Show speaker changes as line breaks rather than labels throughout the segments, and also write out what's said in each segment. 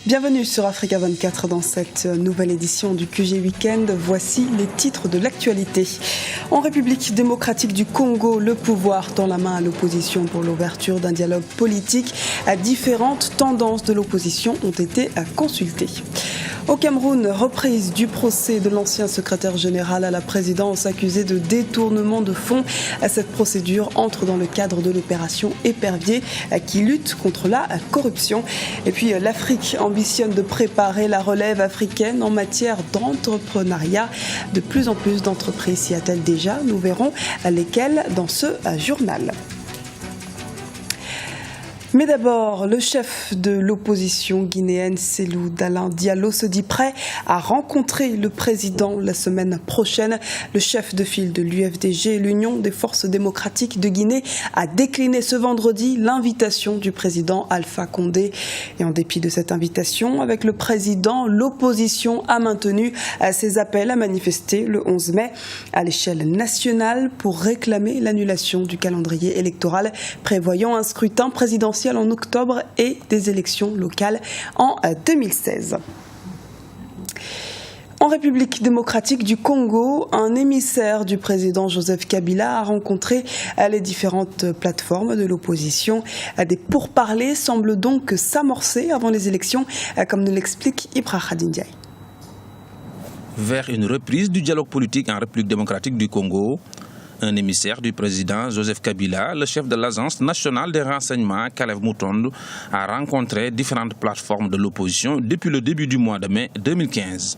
Bienvenue sur Africa 24 dans cette nouvelle édition du QG Weekend. Voici les titres de l'actualité. En République démocratique du Congo, le pouvoir tend la main à l'opposition pour l'ouverture d'un dialogue politique. Différentes tendances de l'opposition ont été consultées. Au Cameroun, reprise du procès de l'ancien secrétaire général à la présidence accusé de détournement de fonds. Cette procédure entre dans le cadre de l'opération Épervier qui lutte contre la corruption. Et puis l'Afrique ambitionne de préparer la relève africaine en matière d'entrepreneuriat. De plus en plus d'entreprises s'y attellent déjà. Nous verrons lesquelles dans ce journal. Mais d'abord, le chef de l'opposition guinéenne, Cellou Dalein Diallo, se dit prêt à rencontrer le président la semaine prochaine. Le chef de file de l'UFDG, l'Union des forces démocratiques de Guinée, a décliné ce vendredi l'invitation du président Alpha Condé. Et en dépit de cette invitation, avec le président, l'opposition a maintenu ses appels à manifester le 11 mai à l'échelle nationale pour réclamer l'annulation du calendrier électoral prévoyant un scrutin présidentiel en octobre et des élections locales en 2016. En République démocratique du Congo, un émissaire du président Joseph Kabila a rencontré les différentes plateformes de l'opposition. Des pourparlers semblent donc s'amorcer avant les élections, comme nous l'explique Ibra Khadindiaï.
Vers une reprise du dialogue politique en République démocratique du Congo, un émissaire du président Joseph Kabila, le chef de l'Agence nationale des renseignements, Kalev Moutonde, a rencontré différentes plateformes de l'opposition depuis le début du mois de mai 2015.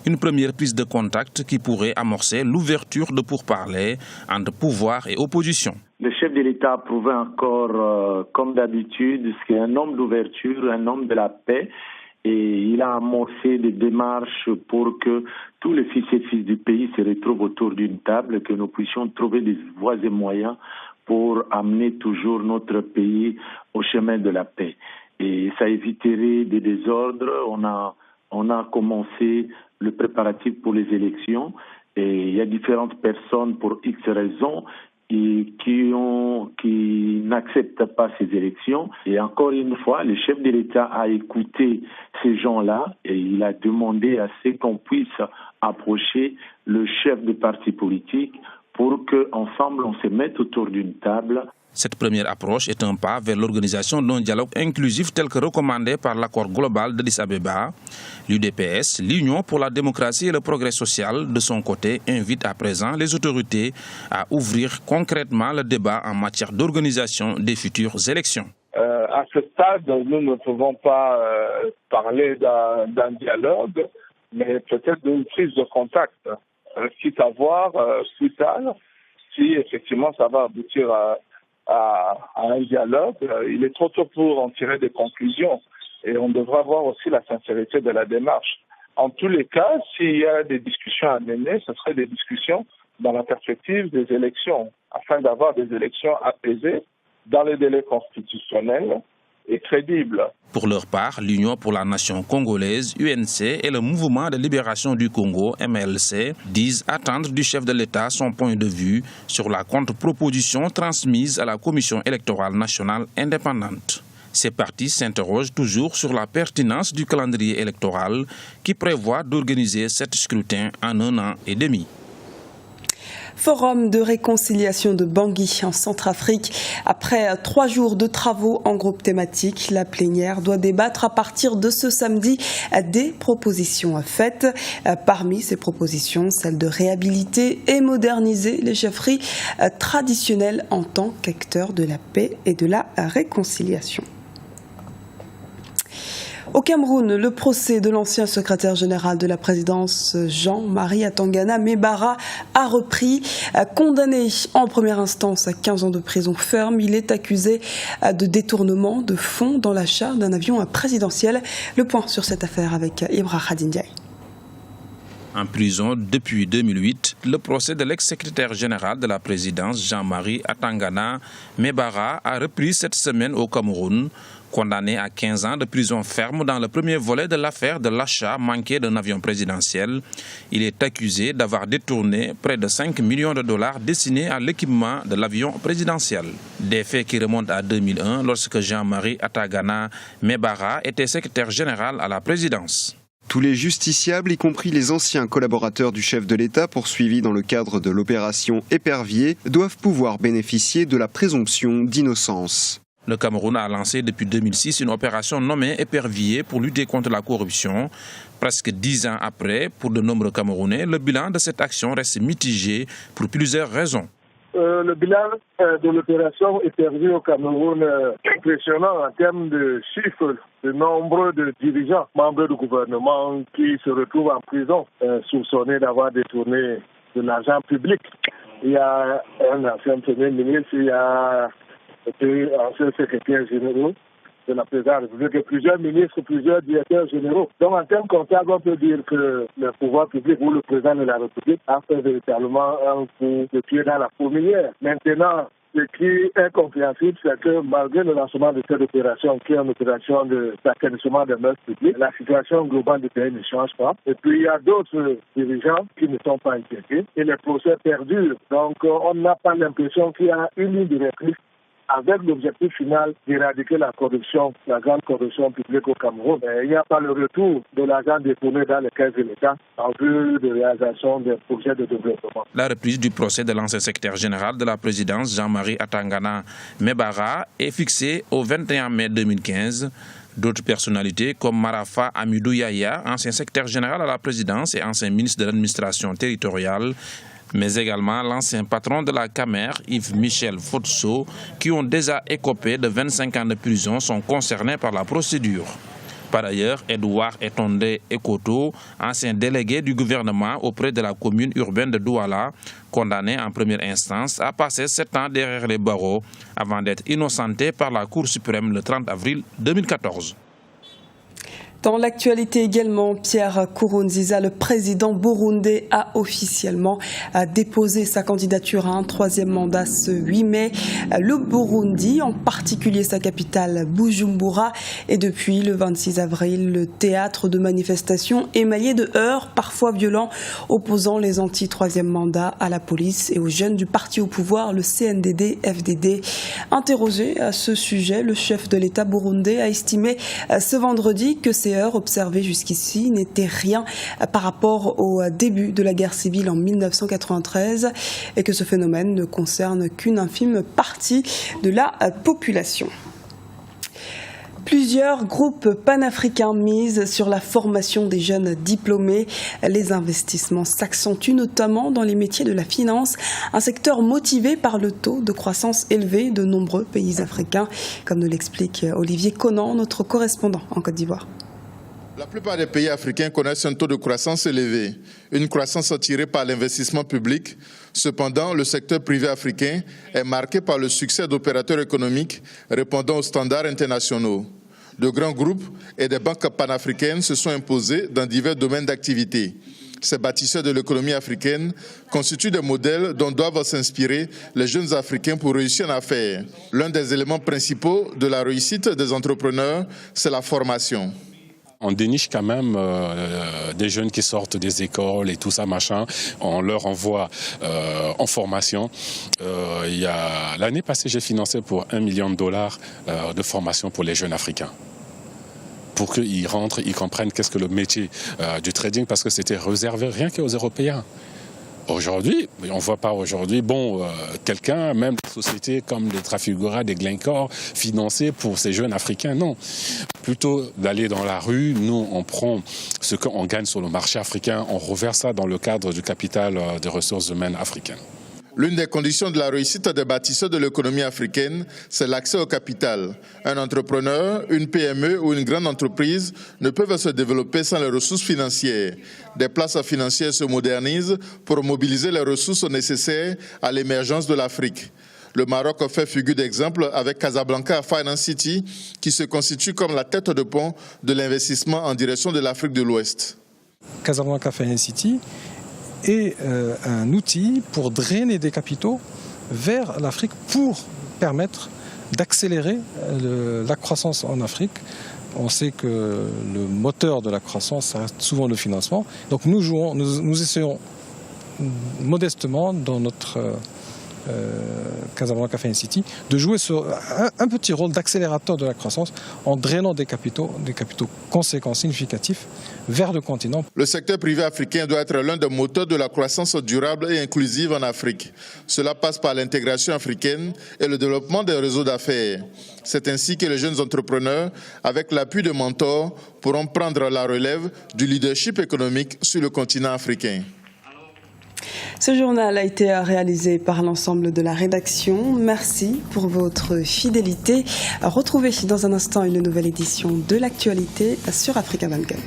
Une première prise de contact qui pourrait amorcer l'ouverture de pourparlers entre pouvoir et opposition.
Le chef de l'État a prouvé encore, comme d'habitude, qu'il est un homme d'ouverture, un homme de la paix. Et il a amorcé des démarches pour que tous les fils et filles du pays se retrouvent autour d'une table, que nous puissions trouver des voies et moyens pour amener toujours notre pays au chemin de la paix. Et ça éviterait des désordres. On a commencé le préparatif pour les élections et il y a différentes personnes pour X raisons qui n'acceptent pas ces élections. Et encore une fois, le chef de l'État a écouté ces gens-là et il a demandé à ce qu'on puisse approcher le chef de parti politique pour qu'ensemble on se mette autour d'une table.
Cette première approche est un pas vers l'organisation d'un dialogue inclusif tel que recommandé par l'accord global d'Addis Abeba. L'UDPS, l'Union pour la démocratie et le progrès social, de son côté, invite à présent les autorités à ouvrir concrètement le débat en matière d'organisation des futures élections.
À ce stade, nous ne pouvons pas parler d'un dialogue, mais peut-être d'une prise de contact. Quitte à voir plus tard si effectivement ça va aboutir à un dialogue. Il est trop tôt pour en tirer des conclusions et on devra voir aussi la sincérité de la démarche. En tous les cas, s'il y a des discussions à mener, ce seraient des discussions dans la perspective des élections, afin d'avoir des élections apaisées dans les délais constitutionnels et crédibles.
Pour leur part, l'Union pour la nation congolaise, UNC, et le Mouvement de libération du Congo, MLC, disent attendre du chef de l'État son point de vue sur la contre-proposition transmise à la Commission électorale nationale indépendante. Ces partis s'interrogent toujours sur la pertinence du calendrier électoral qui prévoit d'organiser cet scrutin en 1 an et demi.
Forum de réconciliation de Bangui en Centrafrique. Après 3 jours de travaux en groupe thématique, la plénière doit débattre à partir de ce samedi des propositions faites. Parmi ces propositions, celle de réhabiliter et moderniser les chefferies traditionnelles en tant qu'acteurs de la paix et de la réconciliation. Au Cameroun, le procès de l'ancien secrétaire général de la présidence Jean-Marie Atangana Mebara a repris. Condamné en première instance à 15 ans de prison ferme, il est accusé de détournement de fonds dans l'achat d'un avion présidentiel. Le point sur cette affaire avec Ibra Khadindiaï.
En prison depuis 2008, le procès de l'ex-secrétaire général de la présidence Jean-Marie Atangana Mebara a repris cette semaine au Cameroun, Condamné à 15 ans de prison ferme dans le premier volet de l'affaire de l'achat manqué d'un avion présidentiel, il est accusé d'avoir détourné près de 5 millions de dollars destinés à l'équipement de l'avion présidentiel. Des faits qui remontent à 2001 lorsque Jean-Marie Atagana Mebara était secrétaire général à la présidence.
Tous les justiciables, y compris les anciens collaborateurs du chef de l'État poursuivis dans le cadre de l'opération Épervier, doivent pouvoir bénéficier de la présomption d'innocence.
Le Cameroun a lancé depuis 2006 une opération nommée Épervier pour lutter contre la corruption. Presque 10 ans après, pour de nombreux Camerounais, le bilan de cette action reste mitigé pour plusieurs raisons.
Le bilan de l'opération Épervier au Cameroun est impressionnant en termes de chiffres, de nombre de dirigeants, membres du gouvernement qui se retrouvent en prison, soupçonnés d'avoir détourné de l'argent public. Il y a un ancien premier ministre, il y a deux anciens secrétaires généraux de la présidence de la République et plusieurs ministres, plusieurs directeurs généraux. Donc en termes comptables, on peut dire que le pouvoir public ou le président de la République a fait véritablement un coup de pied dans la fourmilière. Maintenant, ce qui est compréhensible, c'est que malgré le lancement de cette opération, qui est une opération d'assainissement des mœurs publiques, la situation globale du pays ne change pas. Et puis il y a d'autres dirigeants qui ne sont pas inquiétés et les procès perdurent. Donc on n'a pas l'impression qu'il y a une ligne directrice avec l'objectif final d'éradiquer la corruption, la grande corruption publique au Cameroun. Il n'y a pas le retour de l'argent détourné dans les caisses de l'État en vue de réalisation des projets de développement.
La reprise du procès de l'ancien secrétaire général de la présidence, Jean-Marie Atagana Mebara, est fixée au 21 mai 2015. D'autres personnalités comme Marafa Amidou Yaya, ancien secrétaire général à la présidence et ancien ministre de l'administration territoriale, mais également l'ancien patron de la CAMER, Yves-Michel Fotso, qui ont déjà écopé de 25 ans de prison, sont concernés par la procédure. Par ailleurs, Edouard Etonde Ekoto, ancien délégué du gouvernement auprès de la commune urbaine de Douala, condamné en première instance, a passé 7 ans derrière les barreaux avant d'être innocenté par la Cour suprême le 30 avril 2014.
Dans l'actualité également, Pierre Nkurunziza, le président burundais, a officiellement déposé sa candidature à un 3e mandat ce 8 mai. Le Burundi, en particulier sa capitale Bujumbura, est depuis le 26 avril le théâtre de manifestations émaillées de heurts, parfois violents, opposant les anti-3e mandat à la police et aux jeunes du parti au pouvoir, le CNDD-FDD. Interrogé à ce sujet, le chef de l'État burundais a estimé ce vendredi que ces heurts observés jusqu'ici n'étaient rien par rapport au début de la guerre civile en 1993 et que ce phénomène ne concerne qu'une infime partie de la population. Plusieurs groupes panafricains misent sur la formation des jeunes diplômés. Les investissements s'accentuent notamment dans les métiers de la finance, un secteur motivé par le taux de croissance élevé de nombreux pays africains, comme nous l'explique Olivier Conan, notre correspondant en Côte d'Ivoire.
La plupart des pays africains connaissent un taux de croissance élevé, une croissance attirée par l'investissement public. Cependant, le secteur privé africain est marqué par le succès d'opérateurs économiques répondant aux standards internationaux. De grands groupes et des banques panafricaines se sont imposés dans divers domaines d'activité. Ces bâtisseurs de l'économie africaine constituent des modèles dont doivent s'inspirer les jeunes Africains pour réussir en affaires. L'un des éléments principaux de la réussite des entrepreneurs, c'est la formation.
On déniche quand même des jeunes qui sortent des écoles et tout ça, machin. On leur envoie en formation. L'année passée, j'ai financé pour $1 million de formation pour les jeunes africains. Pour qu'ils rentrent, ils comprennent qu'est-ce que le métier du trading, parce que c'était réservé rien qu'aux Européens. Aujourd'hui, on ne voit pas aujourd'hui, quelqu'un, même des sociétés comme les Trafigura, des Glencore, financées pour ces jeunes Africains, non. Plutôt d'aller dans la rue, nous, on prend ce qu'on gagne sur le marché africain, on reverse ça dans le cadre du capital des ressources humaines africaines.
L'une des conditions de la réussite des bâtisseurs de l'économie africaine, c'est l'accès au capital. Un entrepreneur, une PME ou une grande entreprise ne peuvent se développer sans les ressources financières. Des places financières se modernisent pour mobiliser les ressources nécessaires à l'émergence de l'Afrique. Le Maroc fait figure d'exemple avec Casablanca Finance City, qui se constitue comme la tête de pont de l'investissement en direction de l'Afrique de l'Ouest.
Casablanca Finance City est un outil pour drainer des capitaux vers l'Afrique pour permettre d'accélérer la croissance en Afrique. On sait que le moteur de la croissance, ça reste souvent le financement. Donc nous essayons modestement dans notre Casablanca Finance City de jouer sur un petit rôle d'accélérateur de la croissance en drainant des capitaux conséquents, significatifs vers le continent.
Le secteur privé africain doit être l'un des moteurs de la croissance durable et inclusive en Afrique. Cela passe par l'intégration africaine et le développement des réseaux d'affaires. C'est ainsi que les jeunes entrepreneurs, avec l'appui de mentors, pourront prendre la relève du leadership économique sur le continent africain.
Ce journal a été réalisé par l'ensemble de la rédaction. Merci pour votre fidélité. Retrouvez dans un instant une nouvelle édition de l'actualité sur Africa 24.